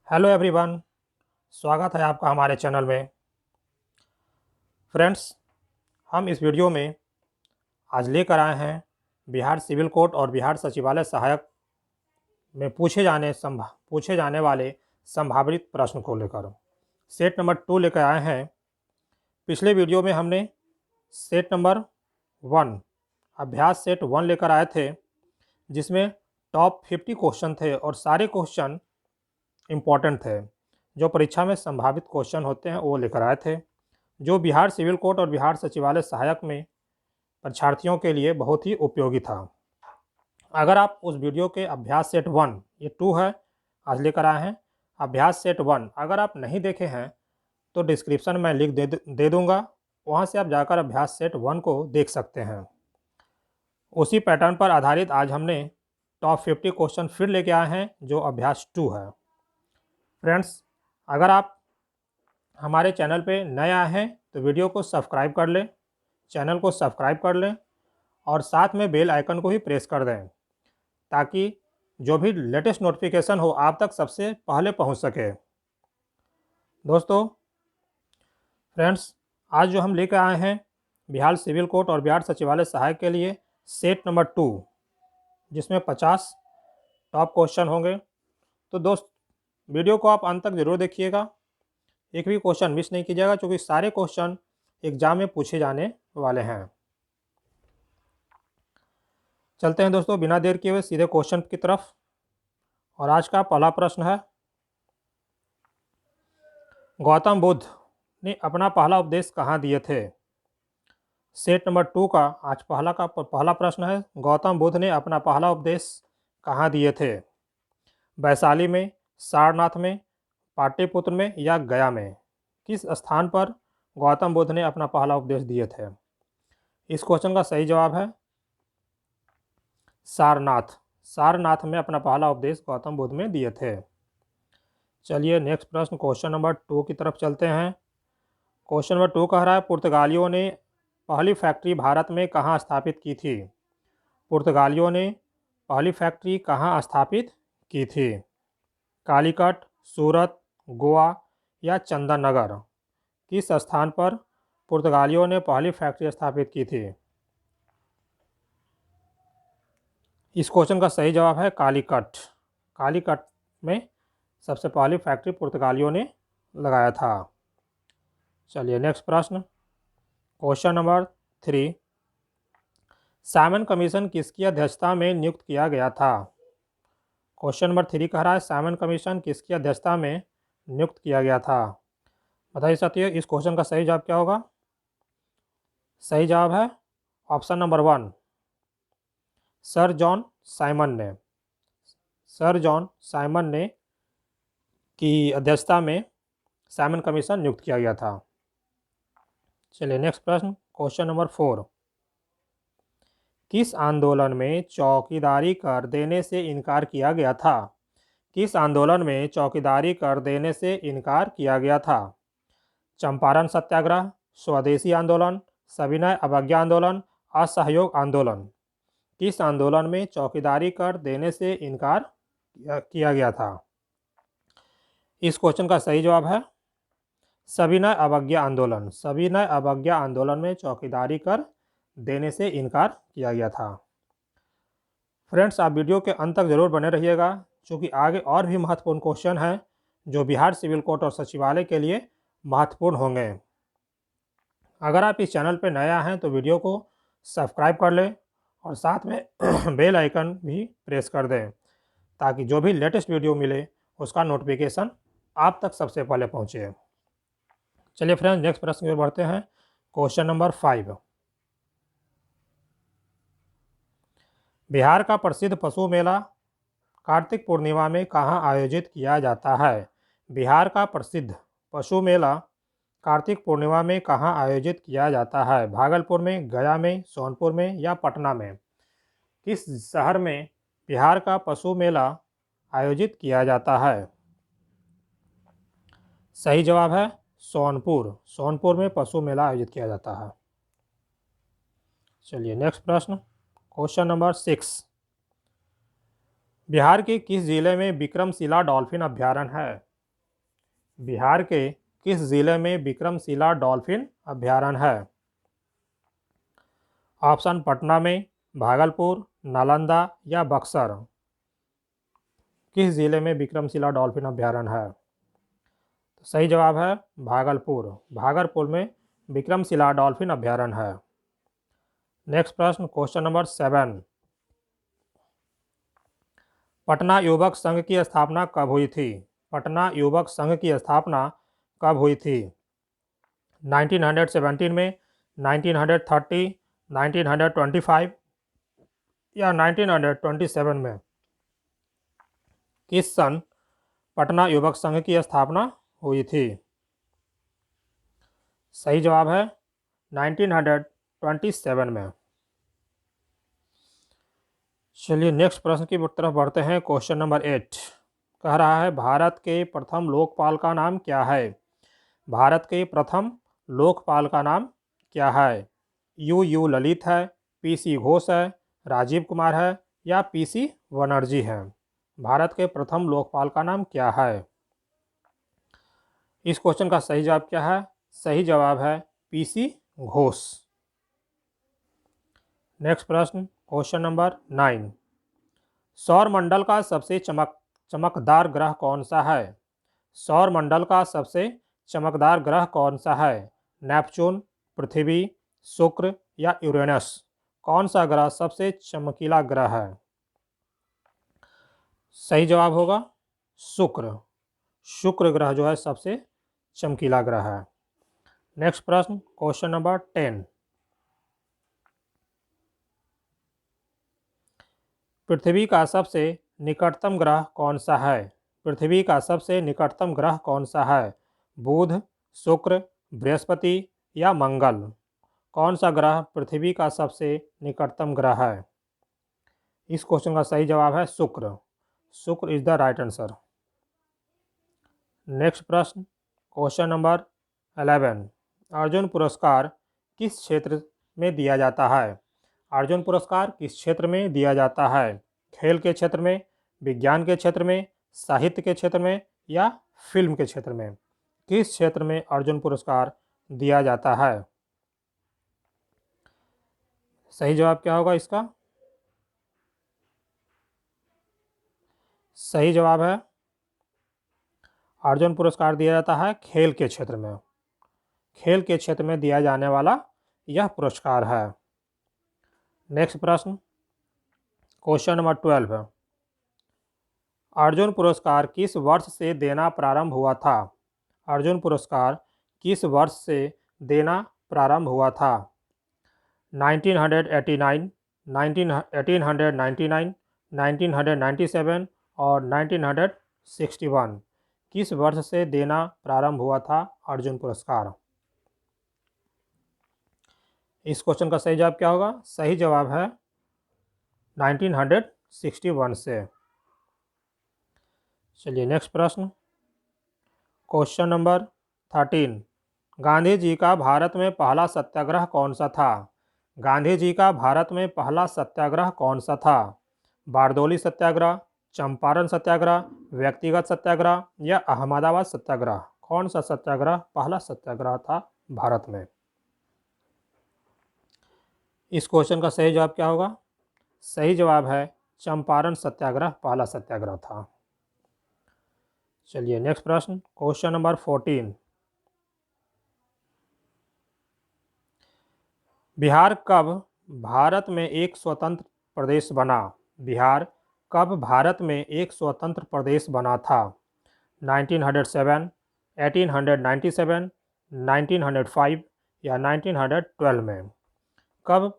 Hello everyone. स्वागत है आपका हमारे चैनल में। फ्रेंड्स, हम इस वीडियो में आज लेकर आए हैं बिहार सिविल कोर्ट और बिहार सचिवालय सहायक में पूछे जाने वाले संभावित प्रश्न को लेकर सेट नंबर 2 लेकर आए हैं। पिछले वीडियो में हमने सेट नंबर 1 अभ्यास सेट 1 लेकर आए थे, जिसमें टॉप 50 क्वेश्चन थे और सारे क्वेश्चन इम्पॉर्टेंट थे। जो परीक्षा में संभावित क्वेश्चन होते हैं वो लेकर आए थे, जो बिहार सिविल कोर्ट और बिहार सचिवालय सहायक में परीक्षार्थियों के लिए बहुत ही उपयोगी था। अगर आप उस वीडियो के अभ्यास सेट 1, ये 2 है, आज लेकर आए हैं अभ्यास सेट 1, अगर आप नहीं देखे हैं तो डिस्क्रिप्शन में लिंक दे दूंगा, वहाँ से आप जाकर अभ्यास सेट 1 को देख सकते हैं। उसी पैटर्न पर आधारित आज हमने टॉप 50 क्वेश्चन फिर लेके आए हैं, जो अभ्यास 2 है। फ्रेंड्स, अगर आप हमारे चैनल पे नए आए हैं तो वीडियो को सब्सक्राइब कर लें, चैनल को सब्सक्राइब कर लें और साथ में बेल आइकन को भी प्रेस कर दें, ताकि जो भी लेटेस्ट नोटिफिकेशन हो आप तक सबसे पहले पहुंच सके। दोस्तों, फ्रेंड्स, आज जो हम लेकर आए हैं बिहार सिविल कोर्ट और बिहार सचिवालय सहायक के लिए सेट नंबर 2, जिसमें 50 टॉप क्वेश्चन होंगे। तो दोस्त, वीडियो को आप अंत तक ज़रूर देखिएगा, एक भी क्वेश्चन मिस नहीं कीजिएगा, क्योंकि सारे क्वेश्चन एग्जाम में पूछे जाने वाले हैं। चलते हैं दोस्तों, बिना देर किए हुए सीधे क्वेश्चन की तरफ। और आज का पहला प्रश्न है, गौतम बुद्ध ने अपना पहला उपदेश कहाँ दिए थे? सेट नंबर 2 का आज पहला प्रश्न है, गौतम बुद्ध ने अपना पहला उपदेश कहाँ दिए थे? वैशाली में, सारनाथ में, पाटलिपुत्र में या गया में? किस स्थान पर गौतम बुद्ध ने अपना पहला उपदेश दिए थे? इस क्वेश्चन का सही जवाब है सारनाथ। सारनाथ में अपना पहला उपदेश गौतम बुद्ध में दिए थे। चलिए नेक्स्ट प्रश्न, क्वेश्चन नंबर 2 की तरफ चलते हैं। क्वेश्चन नंबर 2 कह रहा है, पुर्तगालियों ने पहली फैक्ट्री भारत में कहाँ स्थापित की थी? पुर्तगालियों ने पहली फैक्ट्री कहाँ स्थापित की थी? कालीकट, सूरत, गोवा या चंदननगर? किस स्थान पर पुर्तगालियों ने पहली फैक्ट्री स्थापित की थी? इस क्वेश्चन का सही जवाब है कालीकट। कालीकट में सबसे पहली फैक्ट्री पुर्तगालियों ने लगाया था। चलिए नेक्स्ट प्रश्न, क्वेश्चन नंबर 3, साइमन कमीशन किसकी अध्यक्षता में नियुक्त किया गया था? क्वेश्चन नंबर 3 कह रहा है, साइमन कमीशन किसकी अध्यक्षता में नियुक्त किया गया था? बताइए साथियों, इस क्वेश्चन का सही जवाब क्या होगा? सही जवाब है option number 1, sir John Simon ने। सर जॉन साइमन ने की अध्यक्षता में साइमन कमीशन नियुक्त किया गया था। चलिए नेक्स्ट प्रश्न, क्वेश्चन नंबर 4, किस आंदोलन में चौकीदारी कर देने से इनकार किया गया था? किस आंदोलन में चौकीदारी कर देने से इनकार किया गया था? चंपारण सत्याग्रह, स्वदेशी आंदोलन, सविनय अवज्ञा आंदोलन, असहयोग आंदोलन? किस आंदोलन में चौकीदारी कर देने से इनकार किया गया था? इस क्वेश्चन का सही जवाब है सविनय अवज्ञा आंदोलन। सविनय अवज्ञा आंदोलन में चौकीदारी कर देने से इनकार किया गया था। फ्रेंड्स, आप वीडियो के अंत तक जरूर बने रहिएगा, क्योंकि आगे और भी महत्वपूर्ण क्वेश्चन हैं जो बिहार सिविल कोर्ट और सचिवालय के लिए महत्वपूर्ण होंगे। अगर आप इस चैनल पर नया हैं तो वीडियो को सब्सक्राइब कर लें और साथ में बेल आइकन भी प्रेस कर दें, ताकि जो भी लेटेस्ट वीडियो मिले उसका नोटिफिकेशन आप तक सबसे पहले पहुंचे। चलिए फ्रेंड्स, नेक्स्ट प्रश्न की ओर बढ़ते हैं। क्वेश्चन नंबर 5, बिहार का प्रसिद्ध पशु मेला कार्तिक पूर्णिमा में कहाँ आयोजित किया जाता है? बिहार का प्रसिद्ध पशु मेला कार्तिक पूर्णिमा में कहाँ आयोजित किया जाता है? भागलपुर में, गया में, सोनपुर में या पटना में? किस शहर में बिहार का पशु मेला आयोजित किया जाता है? सही जवाब है सोनपुर। सोनपुर में पशु मेला आयोजित किया जाता है। चलिए नेक्स्ट प्रश्न, क्वेश्चन नंबर 6, बिहार के किस जिले में विक्रमशिला डॉल्फिन अभयारण्य है? बिहार के किस जिले में विक्रमशिला डॉल्फिन अभयारण्य है? ऑप्शन पटना में, भागलपुर, नालंदा या बक्सर। किस जिले में विक्रमशिला डॉल्फिन अभयारण्य है? तो सही जवाब है भागलपुर। भागलपुर में विक्रमशिला डॉल्फिन अभयारण्य है। नेक्स्ट प्रश्न, क्वेश्चन नंबर 7। पटना युवक संघ की स्थापना कब हुई थी? पटना युवक संघ की स्थापना कब हुई थी? 1917 में, 1930, 1925 या 1927 में? किस सन पटना युवक संघ की स्थापना हुई थी? सही जवाब है 1927 में। चलिए नेक्स्ट प्रश्न की तरफ बढ़ते हैं। क्वेश्चन नंबर 8 कह रहा है, भारत के प्रथम लोकपाल का नाम क्या है? भारत के प्रथम लोकपाल का नाम क्या है? यू ललित है, पीसी घोष है, राजीव कुमार है या पीसी बनर्जी है? भारत के प्रथम लोकपाल का नाम क्या है? इस क्वेश्चन का सही जवाब क्या है? सही जवाब है पीसी घोष। नेक्स्ट प्रश्न, क्वेश्चन नंबर 9। सौर मंडल का सबसे चमकदार ग्रह कौन सा है? सौर मंडल का सबसे चमकदार ग्रह कौन सा है? नेपच्यून, पृथ्वी, शुक्र या यूरेनस? कौन सा ग्रह सबसे चमकीला ग्रह है? सही जवाब होगा शुक्र। शुक्र ग्रह जो है सबसे चमकीला ग्रह है। नेक्स्ट प्रश्न, क्वेश्चन नंबर 10। पृथ्वी का सबसे निकटतम ग्रह कौन सा है? पृथ्वी का सबसे निकटतम ग्रह कौन सा है? बुध, शुक्र, बृहस्पति या मंगल? कौन सा ग्रह पृथ्वी का सबसे निकटतम ग्रह है? इस क्वेश्चन का सही जवाब है शुक्र। शुक्र is the right answer. Next प्रश्न, क्वेश्चन नंबर 11। अर्जुन पुरस्कार किस क्षेत्र में दिया जाता है? अर्जुन पुरस्कार किस क्षेत्र में दिया जाता है? खेल के क्षेत्र में, विज्ञान के क्षेत्र में, साहित्य के क्षेत्र में या फिल्म के क्षेत्र में? किस क्षेत्र में अर्जुन पुरस्कार दिया जाता है? सही जवाब क्या होगा इसका? सही जवाब है अर्जुन पुरस्कार दिया जाता है खेल के क्षेत्र में। खेल के क्षेत्र में दिया जाने वाला यह पुरस्कार है। नेक्स्ट प्रश्न, क्वेश्चन नंबर 12। अर्जुन पुरस्कार किस वर्ष से देना प्रारंभ हुआ था? अर्जुन पुरस्कार किस वर्ष से देना प्रारंभ हुआ था? 1989, 1899, 1997 और 1961? किस वर्ष से देना प्रारंभ हुआ था अर्जुन पुरस्कार? इस क्वेश्चन का सही जवाब क्या होगा? सही जवाब है 1961 से। चलिए नेक्स्ट प्रश्न, क्वेश्चन नंबर 13। गांधी जी का भारत में पहला सत्याग्रह कौन सा था? गांधी जी का भारत में पहला सत्याग्रह कौन सा था? बारदौली सत्याग्रह, चंपारण सत्याग्रह, व्यक्तिगत सत्याग्रह या अहमदाबाद सत्याग्रह? कौन सा सत्याग्रह पहला सत्याग्रह था भारत में? इस क्वेश्चन का सही जवाब क्या होगा? सही जवाब है चंपारण सत्याग्रह पहला सत्याग्रह था। चलिए नेक्स्ट प्रश्न, क्वेश्चन नंबर 14। बिहार कब भारत में एक स्वतंत्र प्रदेश बना? बिहार कब भारत में एक स्वतंत्र प्रदेश बना था? 1907, 1897, 1905 या 1912 में? कब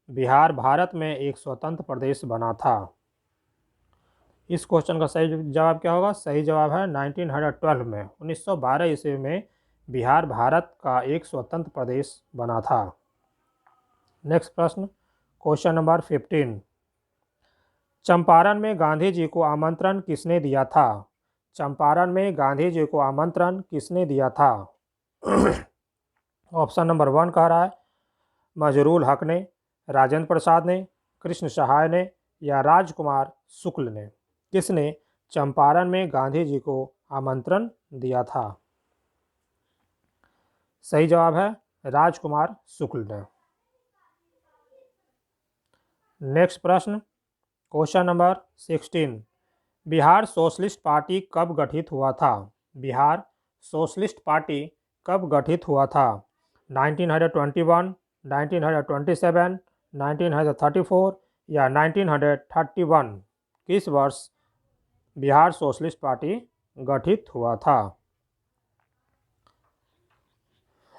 बिहार भारत में एक स्वतंत्र प्रदेश बना था? इस क्वेश्चन का सही जवाब क्या होगा? सही जवाब है 1912 में। 1912 ईस्वी में बिहार भारत का एक स्वतंत्र प्रदेश बना था। नेक्स्ट प्रश्न, क्वेश्चन नंबर 15। चंपारण में गांधी जी को आमंत्रण किसने दिया था? चंपारण में गांधी जी को आमंत्रण किसने दिया था? ऑप्शन नंबर 1 कह रहा है मजरूल हक ने, राजेंद्र प्रसाद ने, कृष्ण सहाय ने या राजकुमार शुक्ल ने? किसने चंपारण में गांधी जी को आमंत्रण दिया था? सही जवाब है राजकुमार शुक्ल ने। नेक्स्ट प्रश्न, question number 16, Bihar socialist party कब गठित हुआ था? बिहार सोशलिस्ट पार्टी कब गठित हुआ था? 1921, 1927, 1934 या 1931? किस वर्ष बिहार सोशलिस्ट पार्टी गठित हुआ था?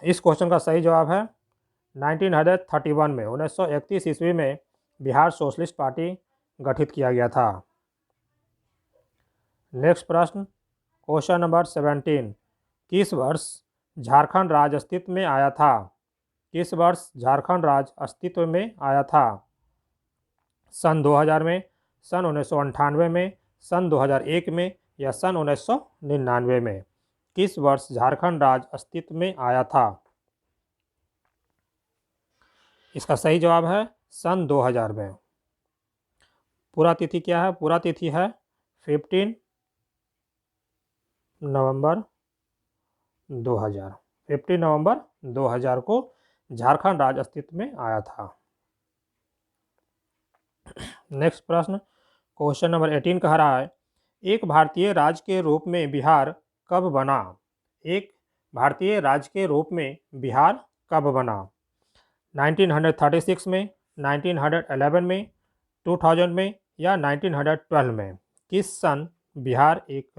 इस क्वेश्चन का सही जवाब है 1931 में, 1931 ईस्वी में बिहार सोशलिस्ट पार्टी गठित किया गया था। नेक्स्ट प्रश्न, क्वेश्चन नंबर 17, किस वर्ष झारखंड राज्य अस्तित्व में आया था? किस वर्ष झारखंड राज्य अस्तित्व में आया था? सन 2000 में, सन 1998 में, सन 2001 में या सन 1999 में? किस वर्ष झारखंड राज्य अस्तित्व में आया था? इसका सही जवाब है सन 2000 में। पूरा तिथि क्या है? पूरा तिथि है 15 नवंबर 2000। 15 नवंबर 2000 को झारखंड राज्य अस्तित्व में आया था। नेक्स्ट प्रश्न, क्वेश्चन नंबर 18 कह रहा है, एक भारतीय राज्य के रूप में बिहार कब बना? एक भारतीय राज्य के रूप में बिहार कब बना? 1936 में, 1911 में, 2000 में या 1912 में? किस सन बिहार एक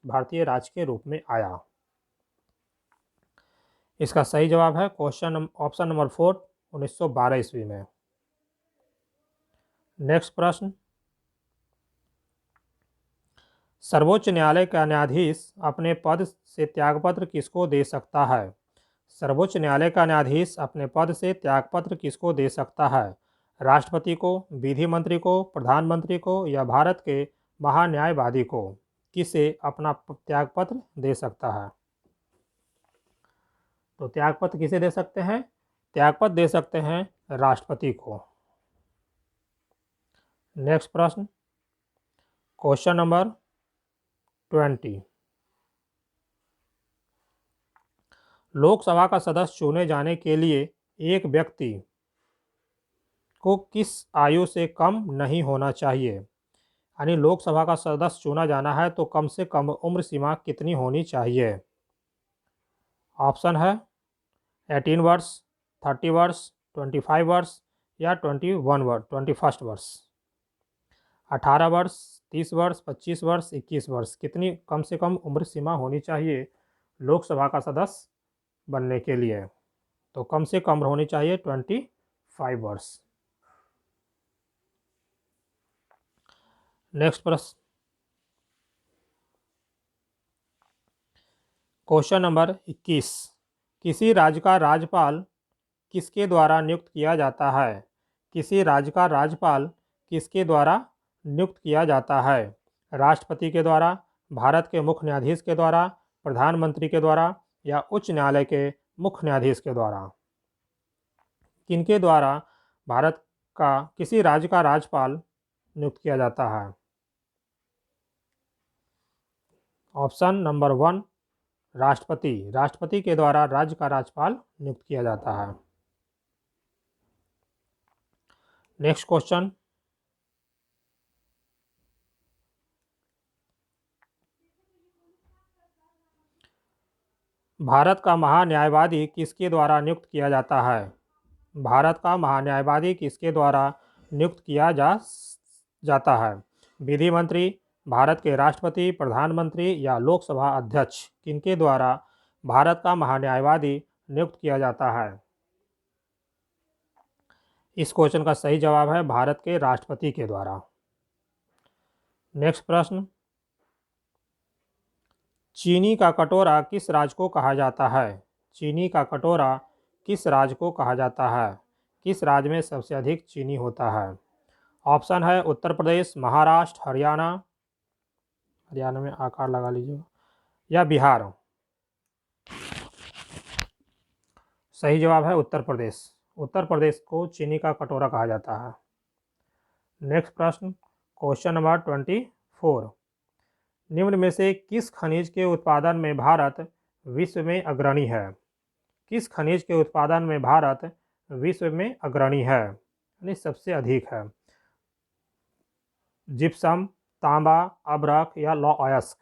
भारतीय राज्य के रूप में आया? इसका सही जवाब है ऑप्शन नंबर 4, 1912 ईस्वी में। नेक्स्ट प्रश्न, सर्वोच्च न्यायालय का न्यायाधीश अपने पद से त्यागपत्र किसको दे सकता है? सर्वोच्च न्यायालय का न्यायाधीश अपने पद से त्यागपत्र किसको दे सकता है? राष्ट्रपति को, विधि मंत्री को, प्रधानमंत्री को या भारत के महान्यायवादी को? किसे अपना त्यागपत्र दे सकता है? तो त्यागपत्र किसे दे सकते हैं? त्यागपत्र दे सकते हैं राष्ट्रपति को। नेक्स्ट प्रश्न, क्वेश्चन नंबर 20, लोकसभा का सदस्य चुने जाने के लिए एक व्यक्ति को किस आयु से कम नहीं होना चाहिए? यानी लोकसभा का सदस्य चुना जाना है तो कम से कम उम्र सीमा कितनी होनी चाहिए? ऑप्शन है 18 वर्ष, 30 वर्ष, 25 वर्ष या 21st वर्ष। 18 वर्ष, 30 वर्ष, 25 वर्ष, 21 वर्ष, कितनी कम से कम उम्र सीमा होनी चाहिए लोकसभा का सदस्य बनने के लिए? तो कम से कम होनी चाहिए 25 वर्ष। नेक्स्ट प्रश्न, क्वेश्चन नंबर 21, किसी राज्य का राज्यपाल किसके द्वारा नियुक्त किया जाता है? किसी राज्य का राज्यपाल किसके द्वारा नियुक्त किया जाता है? राष्ट्रपति के द्वारा, भारत के मुख्य न्यायाधीश के द्वारा, प्रधानमंत्री के द्वारा या उच्च न्यायालय के मुख्य न्यायाधीश के द्वारा? किनके द्वारा भारत का किसी राज्य का राज्यपाल नियुक्त किया जाता है? ऑप्शन नंबर 1, राष्ट्रपति। राष्ट्रपति के द्वारा राज्य का राज्यपाल नियुक्त किया जाता है। नेक्स्ट क्वेश्चन, भारत का महान्यायवादी किसके द्वारा नियुक्त किया जाता है? भारत का महान्यायवादी किसके द्वारा नियुक्त किया जाता है? विधि मंत्री, भारत के राष्ट्रपति, प्रधानमंत्री या लोकसभा अध्यक्ष? किनके द्वारा भारत का महान्यायवादी नियुक्त किया जाता है? इस क्वेश्चन का सही जवाब है भारत के राष्ट्रपति के द्वारा। नेक्स्ट प्रश्न, चीनी का कटोरा किस राज्य को कहा जाता है? चीनी का कटोरा किस राज्य को कहा जाता है? किस राज्य में सबसे अधिक चीनी होता है? ऑप्शन है उत्तर प्रदेश, महाराष्ट्र, हरियाणा, हरियाणा में आकार लगा लीजिए, या बिहार? सही जवाब है उत्तर प्रदेश। उत्तर प्रदेश को चीनी का कटोरा कहा जाता है। नेक्स्ट प्रश्न, क्वेश्चन नंबर 24, निम्न में से किस खनिज के उत्पादन में भारत विश्व में अग्रणी है? किस खनिज के उत्पादन में भारत विश्व में अग्रणी है, यानी सबसे अधिक है? जिप्सम, तांबा, अब्रक या लौह अयस्क?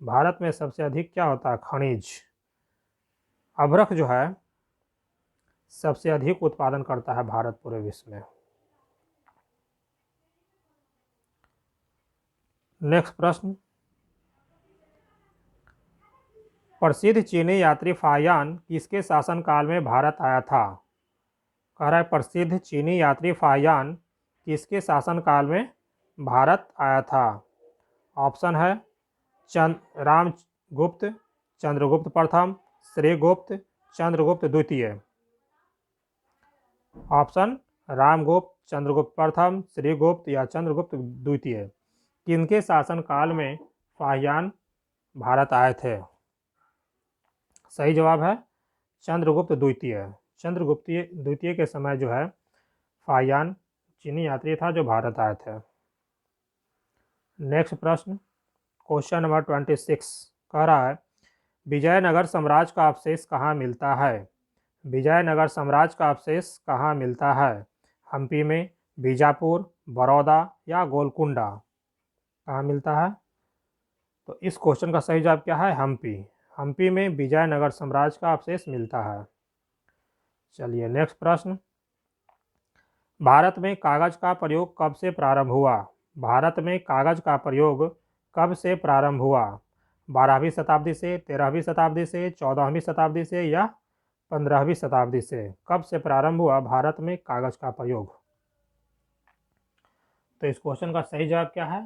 भारत में सबसे अधिक क्या होता है? खनिज। अब्रक जो है सबसे अधिक उत्पादन करता है भारत पूरे विश्व में। नेक्स्ट प्रश्न, प्रसिद्ध चीनी यात्री फाहियान किसके शासनकाल में भारत आया था? कह रहा है प्रसिद्ध चीनी यात्री फाहियान किसके शासनकाल में भारत आया था? ऑप्शन है रामगुप्त, चंद्रगुप्त प्रथम, श्रीगुप्त, चंद्रगुप्त द्वितीय। ऑप्शन रामगुप्त, चंद्रगुप्त प्रथम, श्रीगुप्त या चंद्रगुप्त द्वितीय। किनके शासनकाल में फाहियान भारत आए थे? सही जवाब है चंद्रगुप्त द्वितीय। चंद्रगुप्त द्वितीय के समय जो है फाहियान चीनी यात्री था जो भारत आए थे। नेक्स्ट प्रश्न, क्वेश्चन नंबर 26 कह रहा है विजयनगर साम्राज्य का अवशेष कहाँ मिलता है? विजयनगर साम्राज्य का अवशेष कहाँ मिलता है? हम्पी में, बीजापुर, बड़ौदा या गोलकुंडा? कहाँ मिलता है? तो इस क्वेश्चन का सही जवाब क्या है? हम्पी। हम्पी में विजयनगर साम्राज्य का अवशेष मिलता है। चलिए नेक्स्ट प्रश्न, भारत में कागज का प्रयोग कब से प्रारंभ हुआ? भारत में कागज का प्रयोग कब से प्रारंभ हुआ? 12वीं शताब्दी से, 13वीं शताब्दी से, 14वीं शताब्दी से या 15वीं शताब्दी से? कब से प्रारंभ हुआ भारत में कागज का प्रयोग? तो इस क्वेश्चन का सही जवाब क्या है?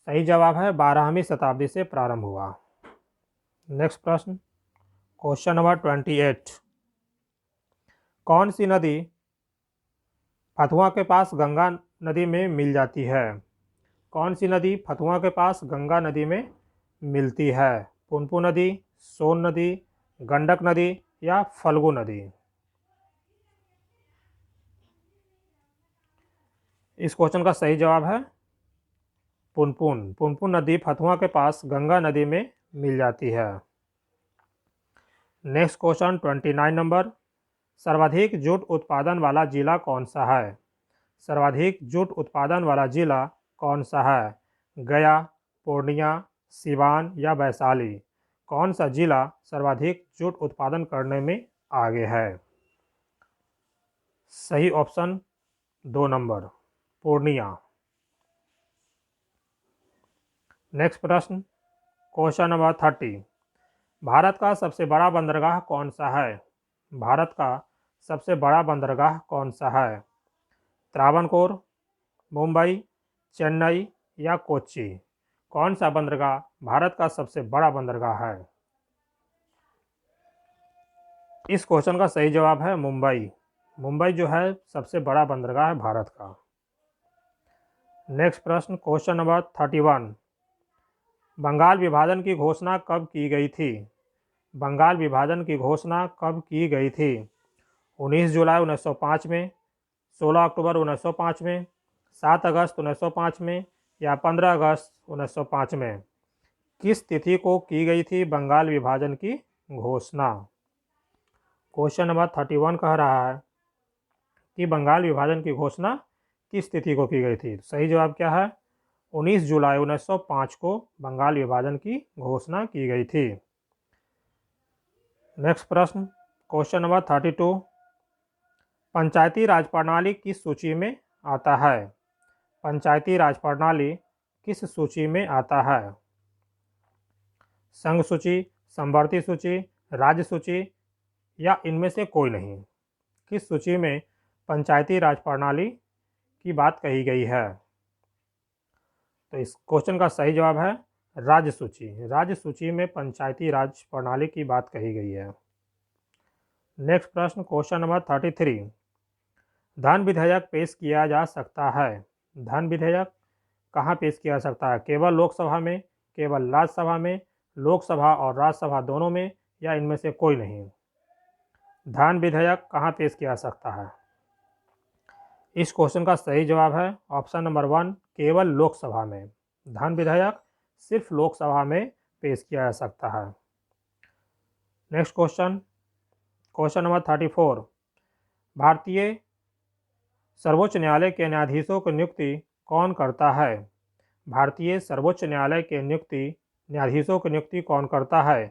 सही जवाब है 12वीं शताब्दी से प्रारंभ हुआ। नेक्स्ट प्रश्न, क्वेश्चन नंबर 28 कौन सी नदी फतुहा के पास गंगा नदी में मिल जाती है? कौन सी नदी फतुहा के पास गंगा नदी में मिलती है? पुनपुन नदी, सोन नदी, गंडक नदी या फल्गु नदी? इस क्वेश्चन का सही जवाब है पुनपुन। पुनपुन नदी फतुहा के पास गंगा नदी में मिल जाती है। नेक्स्ट क्वेश्चन 29 नंबर, सर्वाधिक जूट उत्पादन वाला जिला कौन सा है? सर्वाधिक जूट उत्पादन वाला जिला कौन सा है? गया, पूर्णिया, सिवान या वैशाली? कौन सा जिला सर्वाधिक जूट उत्पादन करने में आगे है? सही ऑप्शन 2 नंबर, पूर्णिया। नेक्स्ट प्रश्न, क्वेश्चन नंबर 30 भारत का सबसे बड़ा बंदरगाह कौन सा है? भारत का सबसे बड़ा बंदरगाह कौन सा है? त्रावणकोर, मुंबई, चेन्नई या कोच्चि? कौन सा बंदरगाह भारत का सबसे बड़ा बंदरगाह है? इस क्वेश्चन का सही जवाब है मुंबई। मुंबई जो है सबसे बड़ा बंदरगाह है भारत का। नेक्स्ट प्रश्न, क्वेश्चन नंबर 31 बंगाल विभाजन की घोषणा कब की गई थी? बंगाल विभाजन की घोषणा कब की गई थी? 19 जुलाई 1905 में, 16 अक्टूबर 1905 में, 7 अगस्त 1905 में या 15 अगस्त 1905 में? किस तिथि को की गई थी बंगाल विभाजन की घोषणा? क्वेश्चन नंबर 31 कह रहा है कि बंगाल विभाजन की घोषणा किस तिथि को की गई थी? सही जवाब क्या है? 19 जुलाई 1905 को बंगाल विभाजन की घोषणा की गई थी। नेक्स्ट प्रश्न, क्वेश्चन नंबर 32 पंचायती राज प्रणाली किस सूची में आता है? पंचायती राज प्रणाली किस सूची में आता है? संघ सूची, समवर्ती सूची, राज्य सूची या इनमें से कोई नहीं? किस सूची में पंचायती राज प्रणाली की बात कही गई है? तो इस क्वेश्चन का सही जवाब है राज्य सूची। राज्य सूची में पंचायती राज प्रणाली की बात कही गई है। नेक्स्ट प्रश्न, क्वेश्चन नंबर 33 धन विधेयक पेश किया जा सकता है? धन विधेयक कहाँ पेश किया जा सकता है? केवल लोकसभा में, केवल राज्यसभा में, लोकसभा और राज्यसभा दोनों में या इनमें से कोई नहीं? धन विधेयक कहाँ पेश किया जा सकता है? इस क्वेश्चन का सही जवाब है ऑप्शन नंबर 1 केवल लोकसभा में। धन विधेयक सिर्फ लोकसभा में पेश किया जा सकता है। Next question, question number 34। भारतीय सर्वोच्च न्यायालय के न्यायाधीशों की नियुक्ति कौन करता है? भारतीय सर्वोच्च न्यायालय के न्यायाधीशों की नियुक्ति कौन करता है?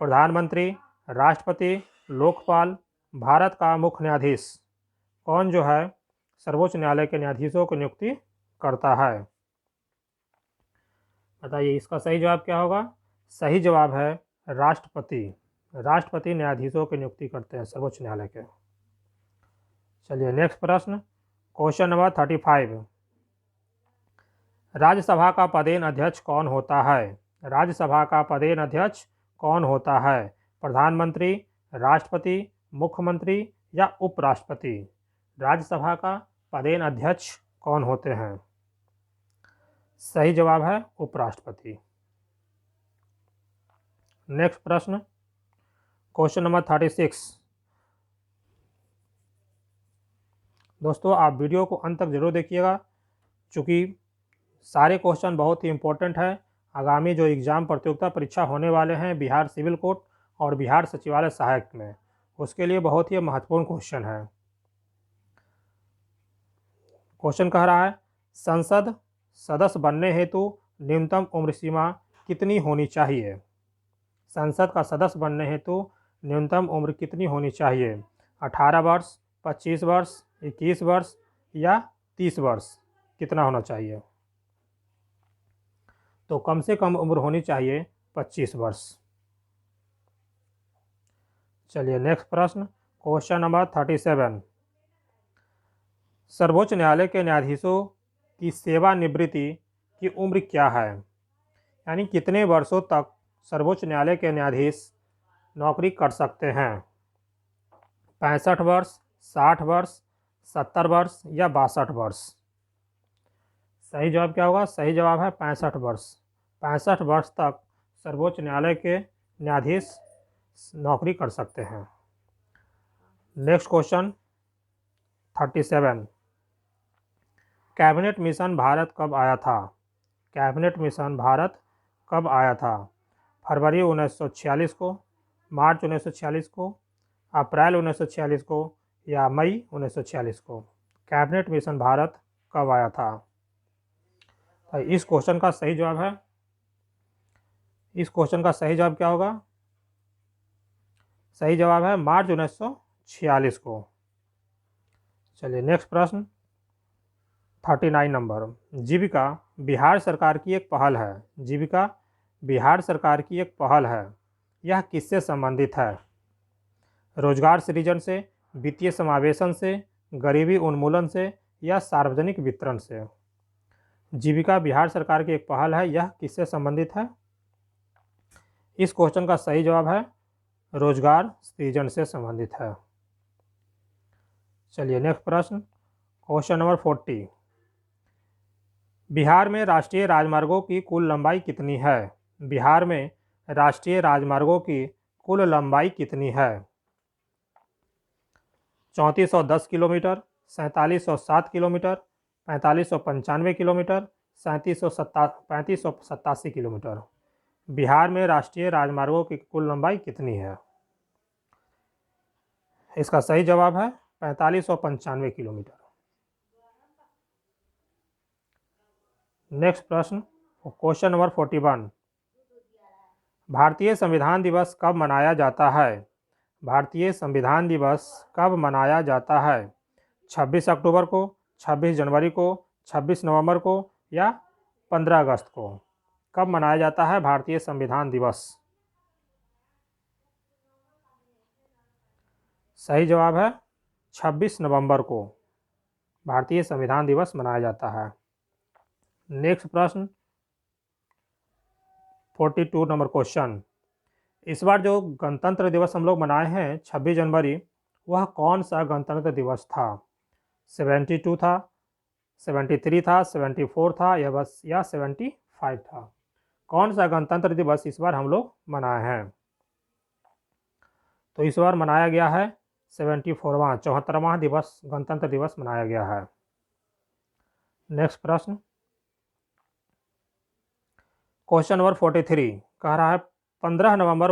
प्रधानमंत्री, राष्ट्रपति, लोकपाल, भारत का मुख्य न्यायाधीश। कौन जो है सर्वोच्च न्यायालय के न्यायाधीशों की नियुक्ति करता है? बताइए इसका सही जवाब क्या होगा? सही जवाब है राष्ट्रपति। राष्ट्रपति न्यायाधीशों की नियुक्ति करते हैं सर्वोच्च न्यायालय के। चलिए नेक्स्ट प्रश्न, क्वेश्चन नंबर 35। राज्यसभा का पदेन अध्यक्ष कौन होता है? राज्यसभा का पदेन अध्यक्ष कौन होता है? प्रधानमंत्री, राष्ट्रपति, मुख्यमंत्री या उपराष्ट्रपति? राज्यसभा का पदेन अध्यक्ष कौन होते हैं? सही जवाब है उपराष्ट्रपति। नेक्स्ट प्रश्न, क्वेश्चन नंबर 36। दोस्तों आप वीडियो को अंत तक जरूर देखिएगा, चूँकि सारे क्वेश्चन बहुत ही इम्पोर्टेंट है। आगामी जो एग्ज़ाम प्रतियोगिता परीक्षा होने वाले हैं बिहार सिविल कोर्ट और बिहार सचिवालय सहायक में, उसके लिए बहुत ही महत्वपूर्ण क्वेश्चन है। क्वेश्चन कह रहा है, संसद सदस्य बनने हेतु न्यूनतम उम्र सीमा कितनी होनी चाहिए? संसद का सदस्य बनने हेतु न्यूनतम उम्र कितनी होनी चाहिए? 18 वर्ष, 25 वर्ष, 21 वर्ष या 30 वर्ष? कितना होना चाहिए? तो कम से कम उम्र होनी चाहिए 25 वर्ष। चलिए नेक्स्ट प्रश्न, क्वेश्चन नंबर 37। सर्वोच्च न्यायालय के न्यायाधीशों की सेवानिवृत्ति की उम्र क्या है? यानी कितने वर्षों तक सर्वोच्च न्यायालय के न्यायाधीश नौकरी कर सकते हैं? 65 वर्ष, 60 वर्ष, 70 वर्ष या 62 वर्ष? सही जवाब क्या होगा? सही जवाब है 65 वर्ष। 65 वर्ष तक सर्वोच्च न्यायालय के न्यायाधीश नौकरी कर सकते हैं। Next question 37। Cabinet mission Bharat कब आया था? कैबिनेट मिशन भारत कब आया था? फरवरी 1946 को, मार्च 1946 को, अप्रैल 1946 को या मई 1946 को? कैबिनेट मिशन भारत कब आया था? तो इस क्वेश्चन का सही जवाब है, इस क्वेश्चन का सही जवाब क्या होगा? सही जवाब है मार्च 1946 को। चलिए नेक्स्ट प्रश्न 39 नंबर। जीविका बिहार सरकार की एक पहल है। जीविका बिहार सरकार की एक पहल है, यह किससे संबंधित है? रोजगार सृजन से, वित्तीय समावेशन से, गरीबी उन्मूलन से या सार्वजनिक वितरण से? जीविका बिहार सरकार की एक पहल है, यह किससे संबंधित है? इस क्वेश्चन का सही जवाब है रोजगार सृजन से संबंधित है। चलिए नेक्स्ट प्रश्न, क्वेश्चन नंबर 40। बिहार में राष्ट्रीय राजमार्गों की कुल लंबाई कितनी है? बिहार में राष्ट्रीय राजमार्गों की कुल लंबाई कितनी है? 3410 kilometre, 4707 kilometre, 4595 kilometre, 3587 kilometre? Bihar में राष्ट्रीय राजमार्गों की कुल लंबाई कितनी है? इसका सही जवाब है 4595 किलोमीटर। नेक्स्ट प्रश्न, क्वेश्चन नंबर 41। भारतीय संविधान दिवस कब मनाया जाता है? भारतीय संविधान दिवस कब मनाया जाता है? 26 अक्टूबर को, 26 जनवरी को, 26 नवंबर को या 15 अगस्त को? कब मनाया जाता है भारतीय संविधान दिवस? सही जवाब है 26 नवंबर को भारतीय संविधान दिवस मनाया जाता है। नेक्स्ट प्रश्न 42 नंबर क्वेश्चन। इस बार जो गणतंत्र दिवस हम लोग मनाए हैं 26 जनवरी, वह कौन सा गणतंत्र दिवस था? 72 था, 73 था, 74 था या 75 था? कौन सा गणतंत्र दिवस इस बार हम लोग मनाए हैं? तो इस बार मनाया गया है 74वां 74वां दिवस गणतंत्र दिवस मनाया गया है। नेक्स्ट प्रश्न क्वेश्चन नंबर 43 कह रहा है 15 नवंबर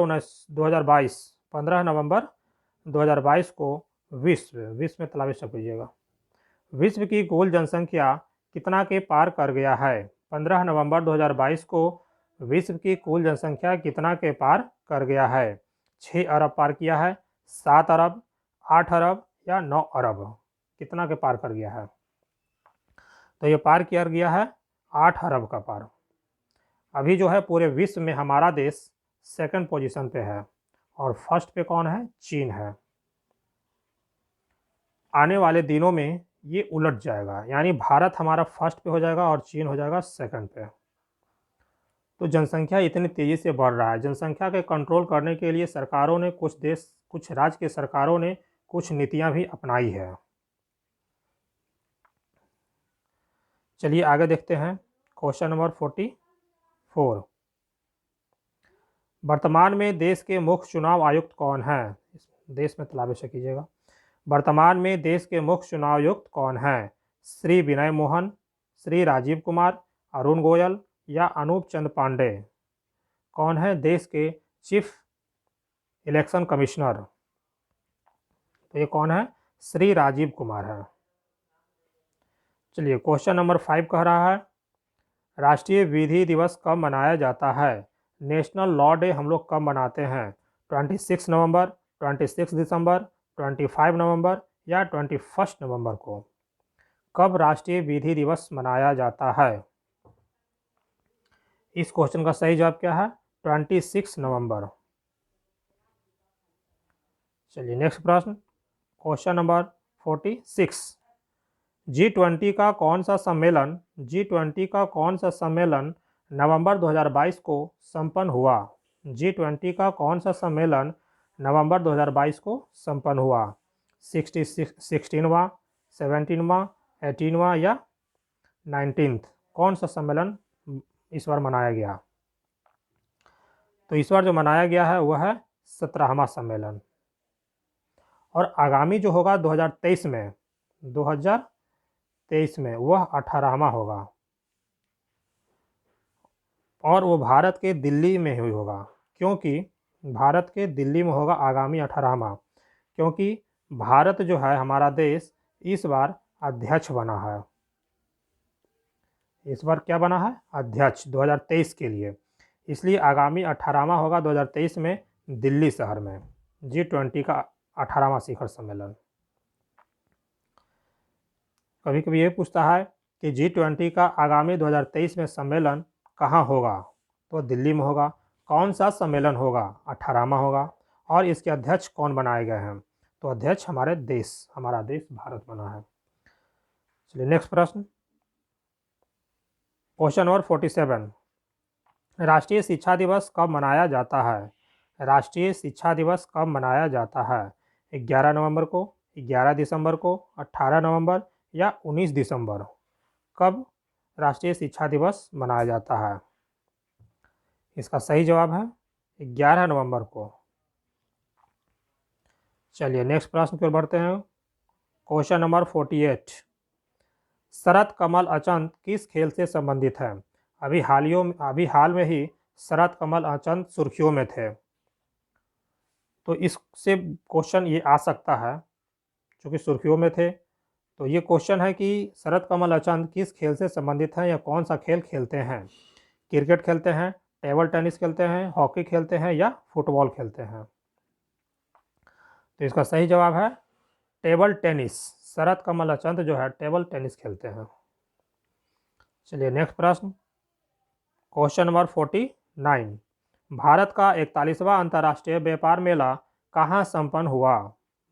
2022, 15 नवंबर 2022 को विश्व में तालाब शब्द कीजिएगा, विश्व की कुल जनसंख्या कितना के पार कर गया है? 15 नवंबर 2022 को विश्व की कुल जनसंख्या कितना के पार कर गया है? 6 अरब पार किया है, 7 अरब, 8 अरब या 9 अरब? कितना के पार कर गया है? तो ये पार किया गया है 8 अरब का पार। अभी जो है पूरे विश्व में हमारा देश सेकंड पोजीशन पे है और फर्स्ट पे कौन है? चीन है। आने वाले दिनों में ये उलट जाएगा, यानी भारत हमारा फर्स्ट पे हो जाएगा और चीन हो जाएगा सेकंड पे। तो जनसंख्या इतनी तेज़ी से बढ़ रहा है, जनसंख्या के कंट्रोल करने के लिए सरकारों ने कुछ राज्य के सरकारों ने कुछ नीतियां भी अपनाई है। चलिए आगे देखते हैं क्वेश्चन नंबर 44। वर्तमान में देश के मुख्य चुनाव आयुक्त कौन है? देश में तालाबें से कीजिएगा। वर्तमान में देश के मुख्य चुनाव आयुक्त कौन है? श्री विनय मोहन, श्री राजीव कुमार, अरुण गोयल या अनूप चंद पांडे? कौन है देश के चीफ इलेक्शन कमिश्नर? तो ये कौन है? श्री राजीव कुमार है। चलिए क्वेश्चन नंबर 5 कह रहा है राष्ट्रीय विधि दिवस कब मनाया जाता है? नेशनल लॉ डे हम लोग कब मनाते हैं? 26 नवंबर, 26 दिसंबर, 25 नवंबर या 21 नवंबर को? कब राष्ट्रीय विधि दिवस मनाया जाता है? इस क्वेश्चन का सही जवाब क्या है? 26 नवंबर। चलिए नेक्स्ट प्रश्न, क्वेश्चन नंबर 46। G20 का कौन सा सम्मेलन नवंबर 2022 को संपन्न हुआ? G20 का कौन सा सम्मेलन नवंबर 2022 को संपन्न हुआ? 16वां, 17वां, 18वां या 19th? कौन सा सम्मेलन इस बार मनाया गया? तो इस बार जो मनाया गया है वह है 17वां सम्मेलन, और आगामी जो होगा 2023 में वह 18वां होगा, और वो भारत के दिल्ली में ही होगा। क्योंकि भारत के दिल्ली में होगा आगामी 18वां, क्योंकि भारत जो है हमारा देश इस बार अध्यक्ष बना है। इस बार क्या बना है? अध्यक्ष 2023 के लिए, इसलिए आगामी 18वां होगा 2023 में दिल्ली शहर में G20 का 18वां शिखर सम्मेलन। कभी कभी ये पूछता है कि G20 का आगामी 2023 में सम्मेलन कहाँ होगा? तो दिल्ली में होगा। कौन सा सम्मेलन होगा? 18वां होगा। और इसके अध्यक्ष कौन बनाए गए हैं? तो अध्यक्ष हमारा देश भारत बना है। चलिए नेक्स्ट प्रश्न, क्वेश्चन नंबर 47। राष्ट्रीय शिक्षा दिवस कब मनाया जाता है? राष्ट्रीय शिक्षा दिवस कब मनाया जाता है? 11 नवंबर को, 11 दिसंबर को, 18 नवंबर या 19 दिसंबर? कब राष्ट्रीय शिक्षा दिवस मनाया जाता है? इसका सही जवाब है 11 नवंबर को। चलिए नेक्स्ट प्रश्न की ओर बढ़ते हैं, क्वेश्चन नंबर 48। शरत कमल अचंत किस खेल से संबंधित है? अभी हाल में ही शरत कमल अचंत सुर्खियों में थे, तो इससे क्वेश्चन ये आ सकता है, चूँकि सुर्खियों में थे तो ये क्वेश्चन है कि शरत कमल अचंत किस खेल से संबंधित हैं या कौन सा खेल खेलते हैं? क्रिकेट खेलते हैं, टेबल टेनिस खेलते हैं, हॉकी खेलते हैं या फुटबॉल खेलते हैं? तो इसका सही जवाब है टेबल टेनिस। शरत कमल अचंत जो है टेबल टेनिस खेलते हैं। चलिए नेक्स्ट प्रश्न, क्वेश्चन नंबर 49। भारत का 41वां अंतर्राष्ट्रीय व्यापार मेला कहाँ संपन्न हुआ?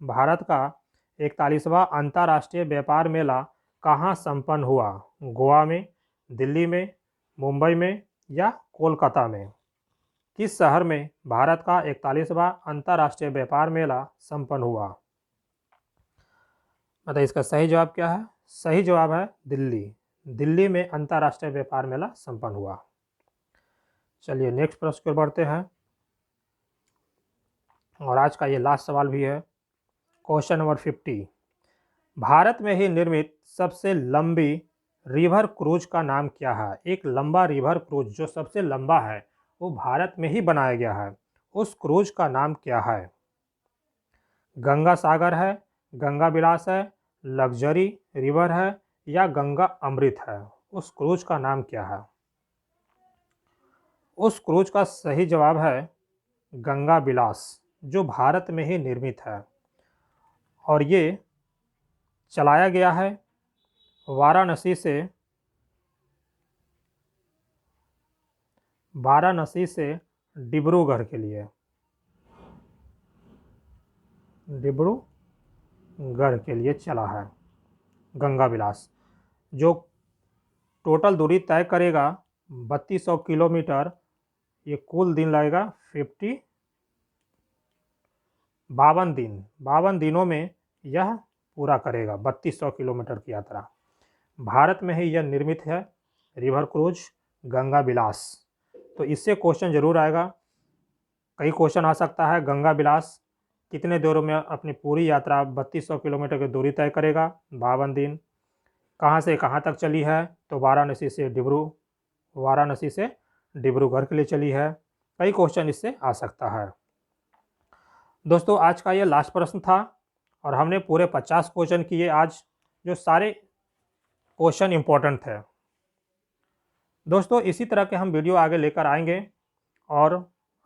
भारत का 41वां अंतर्राष्ट्रीय व्यापार मेला कहाँ संपन्न हुआ? गोवा में, दिल्ली में, मुंबई में या कोलकाता में? किस शहर में भारत का 41वां अंतर्राष्ट्रीय व्यापार मेला संपन्न हुआ? मतलब इसका सही जवाब क्या है? सही जवाब है दिल्ली। दिल्ली में अंतर्राष्ट्रीय व्यापार मेला संपन्न हुआ। चलिए नेक्स्ट प्रश्न पर बढ़ते हैं, और आज का ये लास्ट सवाल भी है, क्वेश्चन नंबर 50। भारत में ही निर्मित सबसे लंबी रिवर क्रूज का नाम क्या है? एक लंबा रिवर क्रूज जो सबसे लंबा है वो भारत में ही बनाया गया है, उस क्रूज का नाम क्या है? गंगा सागर है, गंगा विलास है, लग्जरी रिवर है या गंगा अमृत है? उस क्रूज का नाम क्या है? उस क्रूज का सही जवाब है गंगा विलास, जो भारत में ही निर्मित है और ये चलाया गया है वाराणसी से डिब्रूगढ़ के लिए। डिब्रूगढ़ के लिए चला है गंगा विलास, जो टोटल दूरी तय करेगा 3200 किलोमीटर। ये कुल दिन लगेगा 52 दिनों में यह पूरा करेगा 3200 किलोमीटर की यात्रा। भारत में ही यह निर्मित है रिवर क्रूज गंगा विलास। तो इससे क्वेश्चन जरूर आएगा, कई क्वेश्चन आ सकता है। गंगा विलास कितने दिनों में अपनी पूरी यात्रा 3200 किलोमीटर की दूरी तय करेगा? 52 दिन। कहाँ से कहाँ तक चली है? तो वाराणसी से डिब्रूगढ़ के लिए चली है। कई क्वेश्चन इससे आ सकता है। दोस्तों, आज का ये लास्ट प्रश्न था और हमने पूरे 50 क्वेश्चन किए आज, जो सारे क्वेश्चन इंपॉर्टेंट थे। दोस्तों, इसी तरह के हम वीडियो आगे लेकर आएंगे और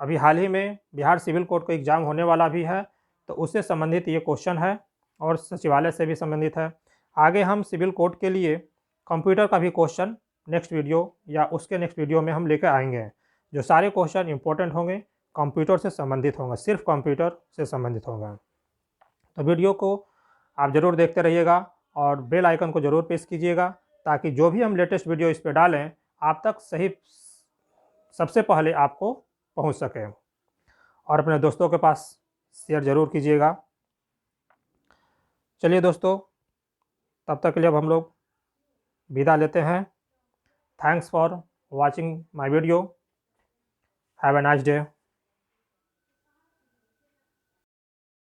अभी हाल ही में बिहार सिविल कोर्ट का एग्ज़ाम होने वाला भी है, तो उससे संबंधित ये क्वेश्चन है और सचिवालय से भी संबंधित है। आगे हम सिविल कोर्ट के लिए कंप्यूटर का भी क्वेश्चन नेक्स्ट वीडियो या उसके नेक्स्ट वीडियो में हम लेकर आएंगे, जो सारे क्वेश्चन इंपॉर्टेंट होंगे, कंप्यूटर से संबंधित होंगे, सिर्फ कंप्यूटर से संबंधित होंगे। तो वीडियो को आप ज़रूर देखते रहिएगा और बेल आइकन को ज़रूर प्रेस कीजिएगा, ताकि जो भी हम लेटेस्ट वीडियो इस पर डालें आप तक सबसे पहले आपको पहुंच सके। और अपने दोस्तों के पास शेयर ज़रूर कीजिएगा। चलिए दोस्तों, तब तक के लिए अब हम लोग विदा लेते हैं। Thanks for watching my video. Have a nice day.